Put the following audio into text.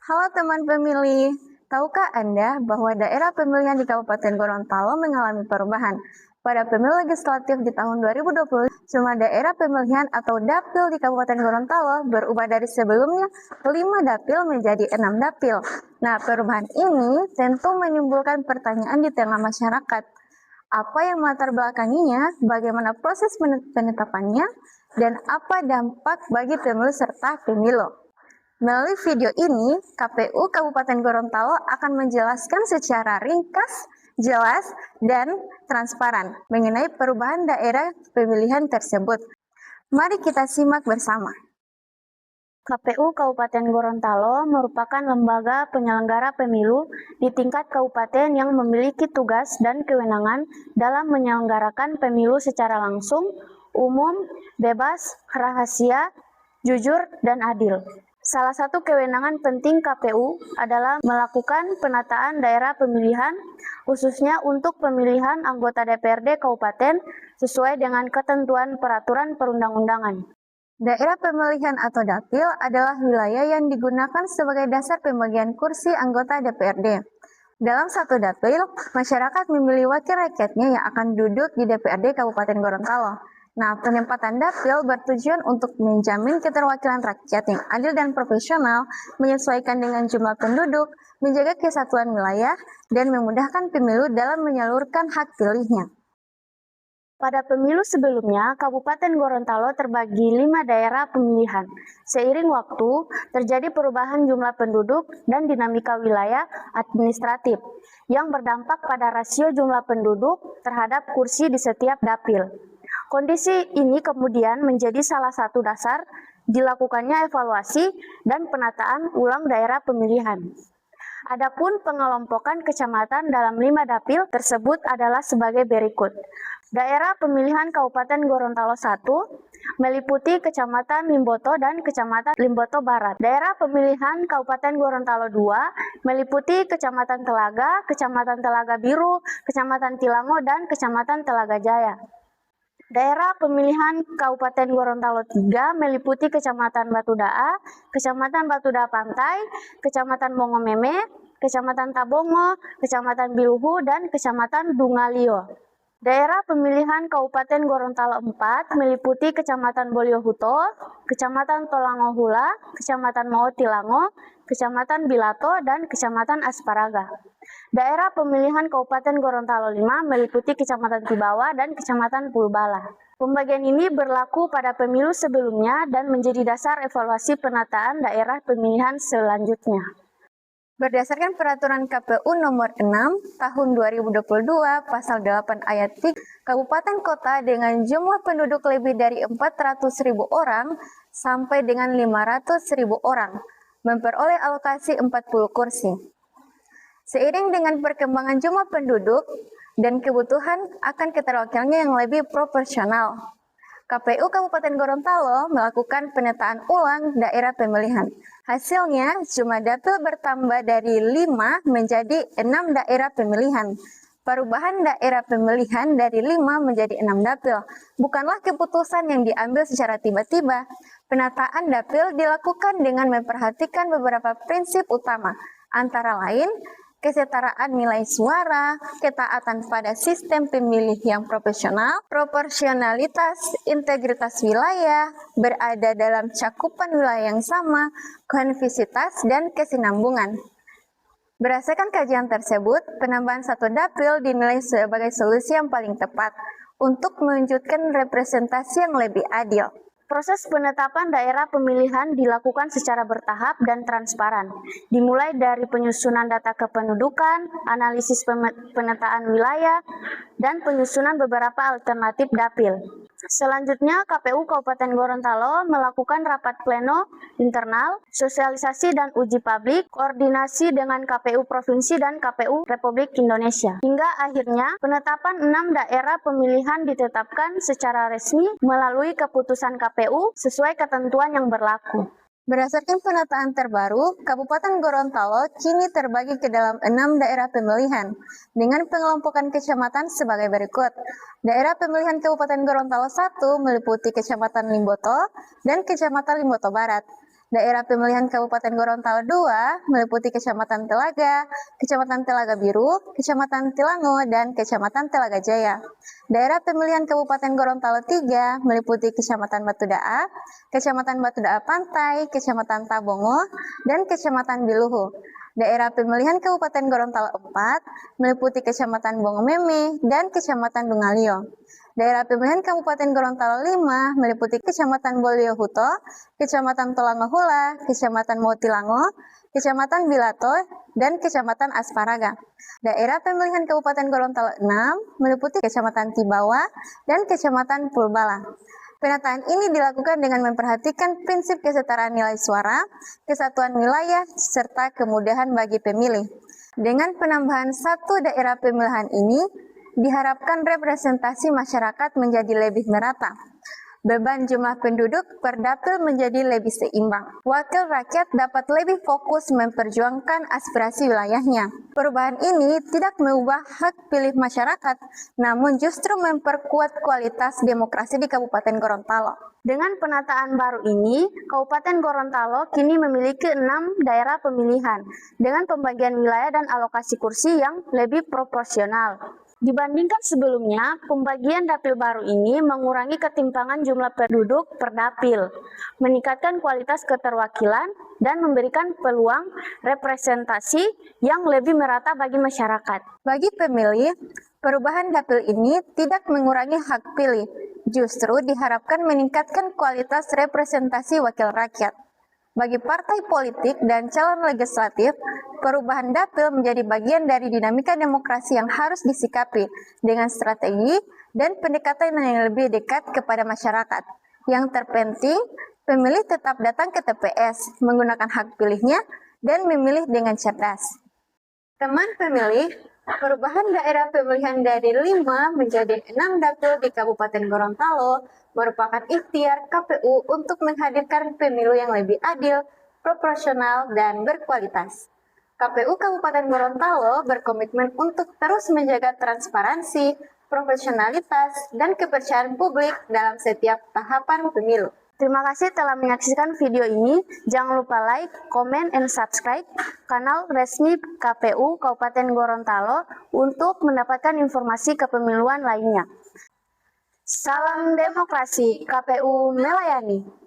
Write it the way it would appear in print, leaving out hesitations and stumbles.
Halo teman pemilih, tahukah Anda bahwa daerah pemilihan di Kabupaten Gorontalo mengalami perubahan? Pada pemilu legislatif di tahun 2020, jumlah daerah pemilihan atau dapil di Kabupaten Gorontalo berubah dari sebelumnya 5 dapil menjadi 6 dapil. Nah, perubahan ini tentu menimbulkan pertanyaan di tengah masyarakat. Apa yang melatar belakanginya, bagaimana proses penetapannya, dan apa dampak bagi pemilu serta pemilu? Melalui video ini, KPU Kabupaten Gorontalo akan menjelaskan secara ringkas, jelas, dan transparan mengenai perubahan daerah pemilihan tersebut. Mari kita simak bersama. KPU Kabupaten Gorontalo merupakan lembaga penyelenggara pemilu di tingkat kabupaten yang memiliki tugas dan kewenangan dalam menyelenggarakan pemilu secara langsung, umum, bebas, rahasia, jujur, dan adil. Salah satu kewenangan penting KPU adalah melakukan penataan daerah pemilihan, khususnya untuk pemilihan anggota DPRD Kabupaten sesuai dengan ketentuan peraturan perundang-undangan. Daerah pemilihan atau dapil adalah wilayah yang digunakan sebagai dasar pembagian kursi anggota DPRD. Dalam satu dapil, masyarakat memilih wakil rakyatnya yang akan duduk di DPRD Kabupaten Gorontalo. Nah, penempatan dapil bertujuan untuk menjamin keterwakilan rakyat yang adil dan profesional, menyesuaikan dengan jumlah penduduk, menjaga kesatuan wilayah, dan memudahkan pemilu dalam menyalurkan hak pilihnya. Pada pemilu sebelumnya, Kabupaten Gorontalo terbagi 5 daerah pemilihan. Seiring waktu, terjadi perubahan jumlah penduduk dan dinamika wilayah administratif yang berdampak pada rasio jumlah penduduk terhadap kursi di setiap dapil. Kondisi ini kemudian menjadi salah satu dasar dilakukannya evaluasi dan penataan ulang daerah pemilihan. Adapun pengelompokan kecamatan dalam 5 dapil tersebut adalah sebagai berikut. Daerah pemilihan Kabupaten Gorontalo 1 meliputi Kecamatan Limboto dan Kecamatan Limboto Barat. Daerah pemilihan Kabupaten Gorontalo 2 meliputi Kecamatan Telaga, Kecamatan Telaga Biru, Kecamatan Tilango, dan Kecamatan Telaga Jaya. Daerah pemilihan Kabupaten Gorontalo 3 meliputi Kecamatan Batudaa, Kecamatan Batudaa Pantai, Kecamatan Bongomeme, Kecamatan Tabongo, Kecamatan Biluhu, dan Kecamatan Dungalio. Daerah pemilihan Kabupaten Gorontalo 4 meliputi Kecamatan Boliohuto, Kecamatan Tolangohula, Kecamatan Maotilango, Kecamatan Bilato, dan Kecamatan Asparaga. Daerah pemilihan Kabupaten Gorontalo 5 meliputi Kecamatan Tibawa dan Kecamatan Pulbala. Pembagian ini berlaku pada pemilu sebelumnya dan menjadi dasar evaluasi penataan daerah pemilihan selanjutnya. Berdasarkan Peraturan KPU Nomor 6 Tahun 2022 Pasal 8 Ayat 3, Kabupaten Kota dengan jumlah penduduk lebih dari 400.000 orang sampai dengan 500.000 orang memperoleh alokasi 40 kursi. Seiring dengan perkembangan jumlah penduduk dan kebutuhan akan keterwakilannya yang lebih proporsional, KPU Kabupaten Gorontalo melakukan penataan ulang daerah pemilihan. Hasilnya, jumlah dapil bertambah dari 5 menjadi 6 daerah pemilihan. Perubahan daerah pemilihan dari 5 menjadi 6 dapil bukanlah keputusan yang diambil secara tiba-tiba. Penataan dapil dilakukan dengan memperhatikan beberapa prinsip utama, antara lain kesetaraan nilai suara, ketaatan pada sistem pemilih yang profesional, proporsionalitas, integritas wilayah, berada dalam cakupan wilayah yang sama, konvisitas, dan kesinambungan. Berdasarkan kajian tersebut, penambahan satu dapil dinilai sebagai solusi yang paling tepat untuk mewujudkan representasi yang lebih adil. Proses penetapan daerah pemilihan dilakukan secara bertahap dan transparan, dimulai dari penyusunan data kependudukan, analisis pemetaan wilayah, dan penyusunan beberapa alternatif dapil. Selanjutnya, KPU Kabupaten Gorontalo melakukan rapat pleno internal, sosialisasi dan uji publik, koordinasi dengan KPU Provinsi dan KPU Republik Indonesia. Hingga akhirnya, penetapan 6 daerah pemilihan ditetapkan secara resmi melalui keputusan KPU sesuai ketentuan yang berlaku. Berdasarkan penataan terbaru, Kabupaten Gorontalo kini terbagi ke dalam 6 daerah pemilihan, dengan pengelompokan kecamatan sebagai berikut. Daerah pemilihan Kabupaten Gorontalo 1 meliputi Kecamatan Limboto dan Kecamatan Limboto Barat. Daerah pemilihan Kabupaten Gorontalo II meliputi Kecamatan Telaga, Kecamatan Telaga Biru, Kecamatan Tilango, dan Kecamatan Telaga Jaya. Daerah pemilihan Kabupaten Gorontalo III meliputi Kecamatan Batudaa, Kecamatan Batudaa Pantai, Kecamatan Tabongo, dan Kecamatan Biluhu. Daerah pemilihan Kabupaten Gorontalo IV meliputi Kecamatan Bongomeme dan Kecamatan Dungalio. Daerah pemilihan Kabupaten Gorontalo V meliputi Kecamatan Boliohuto, Kecamatan Tolangohula, Kecamatan Motilango, Kecamatan Bilato, dan Kecamatan Asparaga. Daerah pemilihan Kabupaten Gorontalo VI meliputi Kecamatan Tibawa dan Kecamatan Pulbala. Penataan ini dilakukan dengan memperhatikan prinsip kesetaraan nilai suara, kesatuan wilayah, serta kemudahan bagi pemilih. Dengan penambahan satu daerah pemilihan ini, diharapkan representasi masyarakat menjadi lebih merata. Beban jumlah penduduk per dapil menjadi lebih seimbang. Wakil rakyat dapat lebih fokus memperjuangkan aspirasi wilayahnya. Perubahan ini tidak mengubah hak pilih masyarakat, namun justru memperkuat kualitas demokrasi di Kabupaten Gorontalo. Dengan penataan baru ini, Kabupaten Gorontalo kini memiliki 6 daerah pemilihan dengan pembagian wilayah dan alokasi kursi yang lebih proporsional. Dibandingkan sebelumnya, pembagian dapil baru ini mengurangi ketimpangan jumlah penduduk per dapil, meningkatkan kualitas keterwakilan, dan memberikan peluang representasi yang lebih merata bagi masyarakat. Bagi pemilih, perubahan dapil ini tidak mengurangi hak pilih, justru diharapkan meningkatkan kualitas representasi wakil rakyat. Bagi partai politik dan calon legislatif, perubahan dapil menjadi bagian dari dinamika demokrasi yang harus disikapi dengan strategi dan pendekatan yang lebih dekat kepada masyarakat. Yang terpenting, pemilih tetap datang ke TPS, menggunakan hak pilihnya, dan memilih dengan cerdas. Teman pemilih, perubahan daerah pemilihan dari 5 menjadi 6 dapil di Kabupaten Gorontalo merupakan ikhtiar KPU untuk menghadirkan pemilu yang lebih adil, proporsional, dan berkualitas. KPU Kabupaten Gorontalo berkomitmen untuk terus menjaga transparansi, profesionalitas, dan kepercayaan publik dalam setiap tahapan pemilu. Terima kasih telah menyaksikan video ini. Jangan lupa like, comment, and subscribe kanal resmi KPU Kabupaten Gorontalo untuk mendapatkan informasi kepemiluan lainnya. Salam demokrasi, KPU melayani.